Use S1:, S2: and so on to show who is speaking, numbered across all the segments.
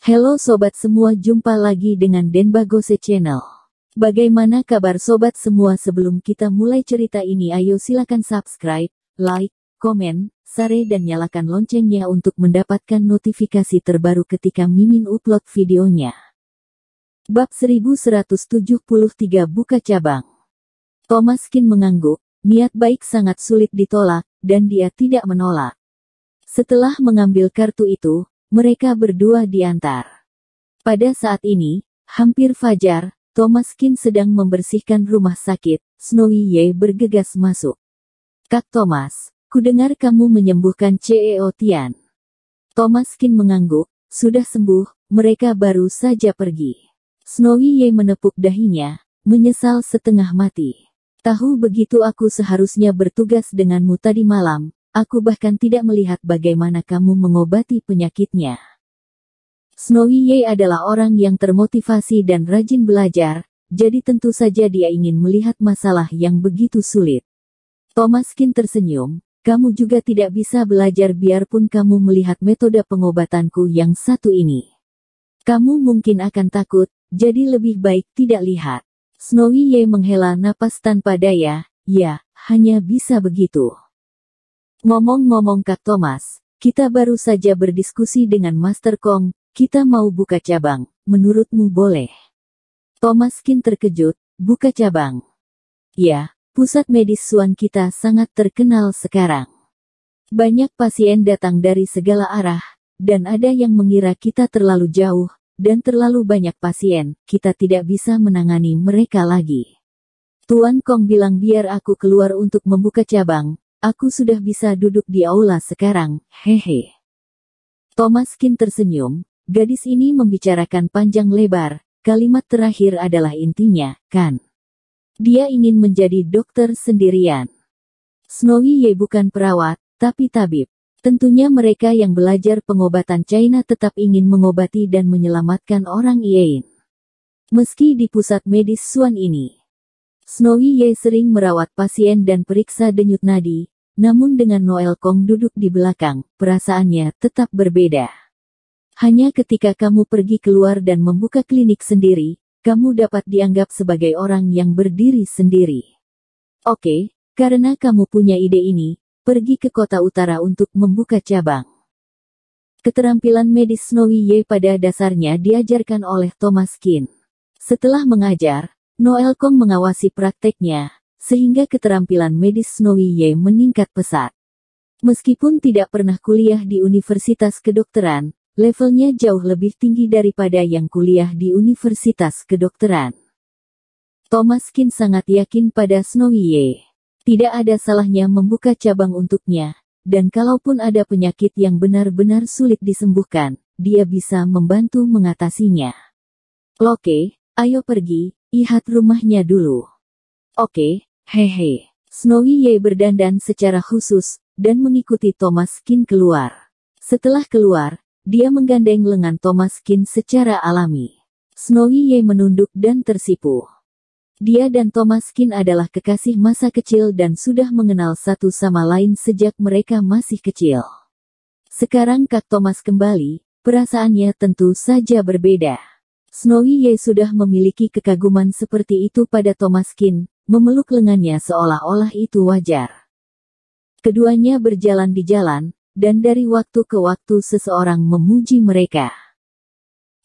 S1: Halo sobat semua, jumpa lagi dengan Denbagose Channel. Bagaimana kabar sobat semua? Sebelum kita mulai cerita ini, ayo silakan subscribe, like, komen, share dan nyalakan loncengnya untuk mendapatkan notifikasi terbaru ketika Mimin upload videonya. Bab 1173 Buka Cabang. Thomaskin mengangguk, niat baik sangat sulit ditolak, dan dia tidak menolak. Setelah mengambil kartu itu, mereka berdua diantar. Pada saat ini, hampir fajar, Thomaskin sedang membersihkan rumah sakit. Snowy Ye bergegas masuk. "Kak Thomas, kudengar kamu menyembuhkan CEO Tian." Thomaskin mengangguk, "Sudah sembuh, mereka baru saja pergi." Snowy Ye menepuk dahinya, menyesal setengah mati. "Tahu begitu aku seharusnya bertugas denganmu tadi malam. Aku bahkan tidak melihat bagaimana kamu mengobati penyakitnya." Snowy Ye adalah orang yang termotivasi dan rajin belajar, jadi tentu saja dia ingin melihat masalah yang begitu sulit. Thomaskin tersenyum, "Kamu juga tidak bisa belajar biarpun kamu melihat metode pengobatanku yang satu ini. Kamu mungkin akan takut, jadi lebih baik tidak lihat." Snowy Ye menghela napas tanpa daya, "Ya, hanya bisa begitu." "Ngomong-ngomong Kak Thomas, kita baru saja berdiskusi dengan Master Kong, kita mau buka cabang, menurutmu boleh?" Thomaskin terkejut, "Buka cabang?" "Ya, pusat medis Suan kita sangat terkenal sekarang. Banyak pasien datang dari segala arah, dan ada yang mengira kita terlalu jauh, dan terlalu banyak pasien, kita tidak bisa menangani mereka lagi. Tuan Kong bilang biar aku keluar untuk membuka cabang. Aku sudah bisa duduk di aula sekarang, hehe." Thomaskin tersenyum, gadis ini membicarakan panjang lebar, kalimat terakhir adalah intinya, kan? Dia ingin menjadi dokter sendirian. Snowy Ye bukan perawat, tapi tabib. Tentunya mereka yang belajar pengobatan China tetap ingin mengobati dan menyelamatkan orang Iein. Meski di pusat medis Suan ini, Snowy Ye sering merawat pasien dan periksa denyut nadi, namun dengan Noel Kong duduk di belakang, perasaannya tetap berbeda. Hanya ketika kamu pergi keluar dan membuka klinik sendiri, kamu dapat dianggap sebagai orang yang berdiri sendiri. Oke, karena kamu punya ide ini, pergi ke kota utara untuk membuka cabang. Keterampilan medis Snowy Ye pada dasarnya diajarkan oleh Thomaskin. Setelah mengajar, Noel Kong mengawasi prakteknya, sehingga keterampilan medis Snowy Ye meningkat pesat. Meskipun tidak pernah kuliah di universitas kedokteran, levelnya jauh lebih tinggi daripada yang kuliah di universitas kedokteran. Thomaskin sangat yakin pada Snowy Ye. Tidak ada salahnya membuka cabang untuknya, dan kalaupun ada penyakit yang benar-benar sulit disembuhkan, dia bisa membantu mengatasinya. "Oke, ayo pergi, lihat rumahnya dulu." "Oke, hehe." Snowy Ye berdandan secara khusus, dan mengikuti Thomaskin keluar. Setelah keluar, dia menggandeng lengan Thomaskin secara alami. Snowy Ye menunduk dan tersipu. Dia dan Thomaskin adalah kekasih masa kecil dan sudah mengenal satu sama lain sejak mereka masih kecil. Sekarang Kak Thomas kembali, perasaannya tentu saja berbeda. Snowy Ye sudah memiliki kekaguman seperti itu pada Thomaskin, memeluk lengannya seolah-olah itu wajar. Keduanya berjalan di jalan, dan dari waktu ke waktu seseorang memuji mereka.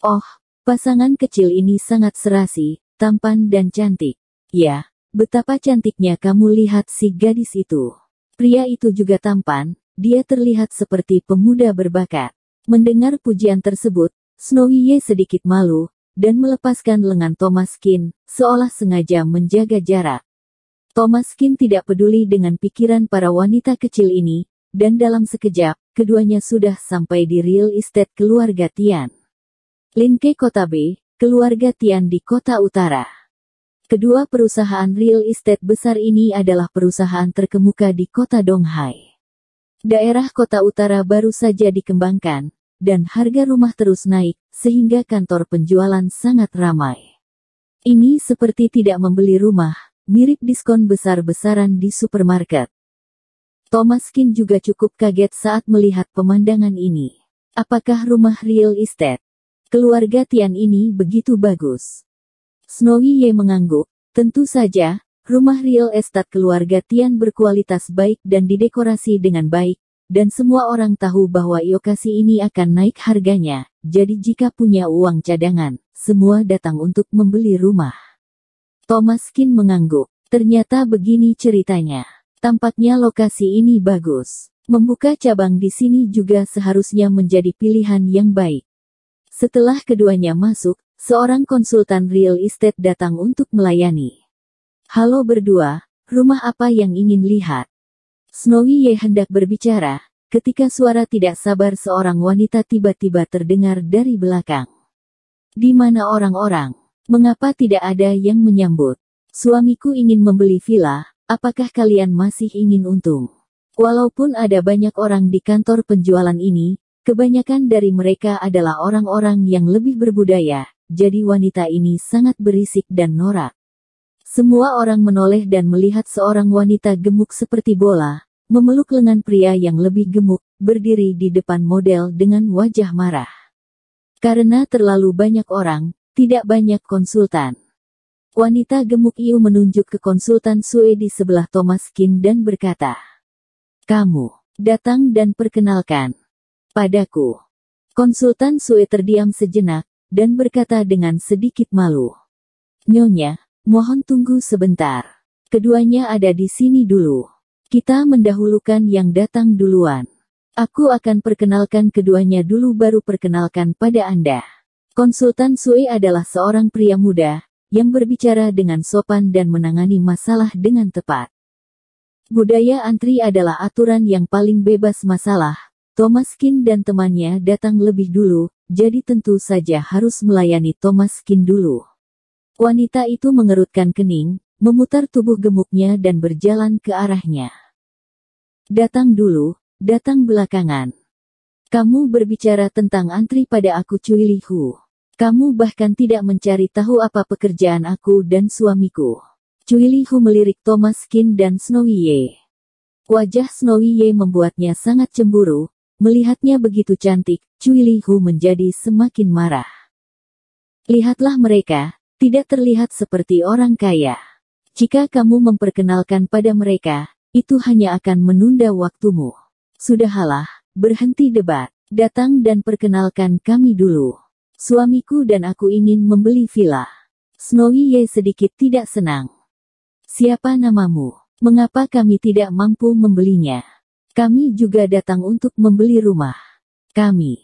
S1: "Oh, pasangan kecil ini sangat serasi, tampan dan cantik. Ya, betapa cantiknya kamu, lihat si gadis itu. Pria itu juga tampan, dia terlihat seperti pemuda berbakat." Mendengar pujian tersebut, Snowy Ye sedikit malu, dan melepaskan lengan Thomaskin, seolah sengaja menjaga jarak. Thomaskin tidak peduli dengan pikiran para wanita kecil ini, dan dalam sekejap, keduanya sudah sampai di real estate keluarga Tian. Linke Kota B, keluarga Tian di kota utara. Kedua perusahaan real estate besar ini adalah perusahaan terkemuka di kota Donghai. Daerah kota utara baru saja dikembangkan, dan harga rumah terus naik, sehingga kantor penjualan sangat ramai. Ini seperti tidak membeli rumah, mirip diskon besar-besaran di supermarket. Thomaskin juga cukup kaget saat melihat pemandangan ini. Apakah rumah real estate? Keluarga Tian ini begitu bagus. Snowy Ye mengangguk. Tentu saja, rumah real estate keluarga Tian berkualitas baik dan didekorasi dengan baik, dan semua orang tahu bahwa lokasi ini akan naik harganya. Jadi jika punya uang cadangan, semua datang untuk membeli rumah. Thomas Kin mengangguk. Ternyata begini ceritanya. Tampaknya lokasi ini bagus. Membuka cabang di sini juga seharusnya menjadi pilihan yang baik. Setelah keduanya masuk, seorang konsultan real estate datang untuk melayani. Halo berdua, rumah apa yang ingin lihat? Snowy Ye hendak berbicara, ketika suara tidak sabar seorang wanita tiba-tiba terdengar dari belakang. Di mana orang-orang? Mengapa tidak ada yang menyambut? Suamiku ingin membeli villa, apakah kalian masih ingin untung? Walaupun ada banyak orang di kantor penjualan ini, kebanyakan dari mereka adalah orang-orang yang lebih berbudaya, jadi wanita ini sangat berisik dan norak. Semua orang menoleh dan melihat seorang wanita gemuk seperti bola, memeluk lengan pria yang lebih gemuk, berdiri di depan model dengan wajah marah. Karena terlalu banyak orang, tidak banyak konsultan. Wanita gemuk itu menunjuk ke konsultan Sue di sebelah Thomas Kin dan berkata, "Kamu, datang dan perkenalkan padaku." Konsultan Sue terdiam sejenak, dan berkata dengan sedikit malu, "Nyonya, mohon tunggu sebentar. Keduanya ada di sini dulu. Kita mendahulukan yang datang duluan. Aku akan perkenalkan keduanya dulu baru perkenalkan pada Anda." Konsultan Sue adalah seorang pria muda, yang berbicara dengan sopan dan menangani masalah dengan tepat. Budaya antri adalah aturan yang paling bebas masalah. Thomas Kin dan temannya datang lebih dulu, jadi tentu saja harus melayani Thomas Kin dulu. Wanita itu mengerutkan kening, memutar tubuh gemuknya dan berjalan ke arahnya. "Datang dulu, datang belakangan. Kamu berbicara tentang antri pada aku Cui Li Hu. Kamu bahkan tidak mencari tahu apa pekerjaan aku dan suamiku." Cui Li Hu melirik Thomas Kin dan Snowy Ye. Wajah Snowy Ye membuatnya sangat cemburu, melihatnya begitu cantik, Cui Li Hu menjadi semakin marah. "Lihatlah mereka, tidak terlihat seperti orang kaya. Jika kamu memperkenalkan pada mereka, itu hanya akan menunda waktumu. Sudahlah, berhenti debat, datang dan perkenalkan kami dulu. Suamiku dan aku ingin membeli villa." Snowy Ye sedikit tidak senang. "Siapa namamu? Mengapa kami tidak mampu membelinya? Kami juga datang untuk membeli rumah. Kami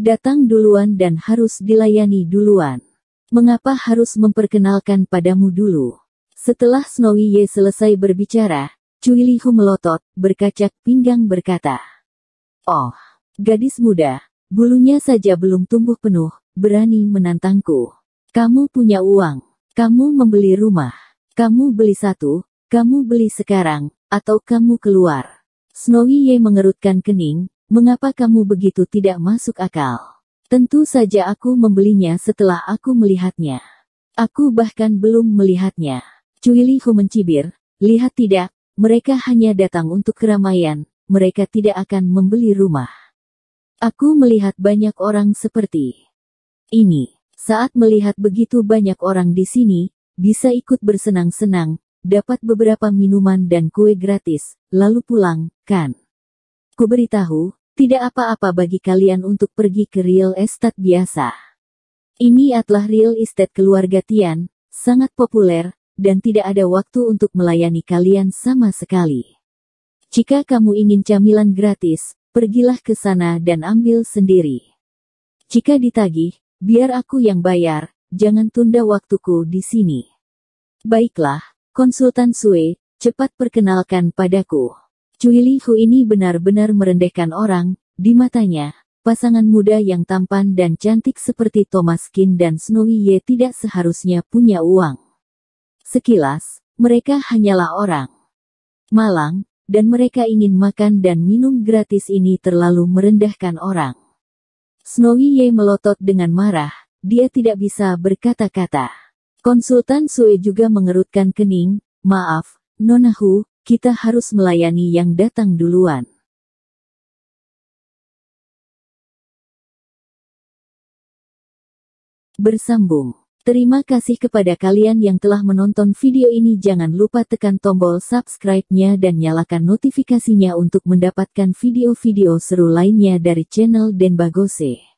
S1: datang duluan dan harus dilayani duluan. Mengapa harus memperkenalkan padamu dulu?" Setelah Snowy Ye selesai berbicara, Cui Li Hu melotot, berkacak pinggang berkata, "Oh, gadis muda, bulunya saja belum tumbuh penuh, berani menantangku. Kamu punya uang, kamu membeli rumah. Kamu beli satu, kamu beli sekarang, atau kamu keluar." Snowy Ye mengerutkan kening, "Mengapa kamu begitu tidak masuk akal? Tentu saja aku membelinya setelah aku melihatnya. Aku bahkan belum melihatnya." Cui Li Hu mencibir, "Lihat tidak, mereka hanya datang untuk keramaian, mereka tidak akan membeli rumah. Aku melihat banyak orang seperti ini. Saat melihat begitu banyak orang di sini, bisa ikut bersenang-senang, dapat beberapa minuman dan kue gratis, lalu pulang, kan? Kuberitahu, tidak apa-apa bagi kalian untuk pergi ke real estate biasa. Ini adalah real estate keluarga Tian, sangat populer, dan tidak ada waktu untuk melayani kalian sama sekali. Jika kamu ingin camilan gratis, pergilah ke sana dan ambil sendiri. Jika ditagih, biar aku yang bayar. Jangan tunda waktuku di sini." "Baiklah, konsultan Sue, cepat perkenalkan padaku." Cui Li Hu ini benar-benar merendahkan orang, di matanya, pasangan muda yang tampan dan cantik seperti Thomas Kin dan Snowy Ye tidak seharusnya punya uang. Sekilas, mereka hanyalah orang malang, dan mereka ingin makan dan minum gratis. Ini terlalu merendahkan orang. Snowy Ye melotot dengan marah. Dia tidak bisa berkata-kata. Konsultan Sue juga mengerutkan kening, "Maaf, Nona Hu, kita harus melayani yang datang duluan." Bersambung. Terima kasih kepada kalian yang telah menonton video ini. Jangan lupa tekan tombol subscribe-nya dan nyalakan notifikasinya untuk mendapatkan video-video seru lainnya dari channel Denbagose.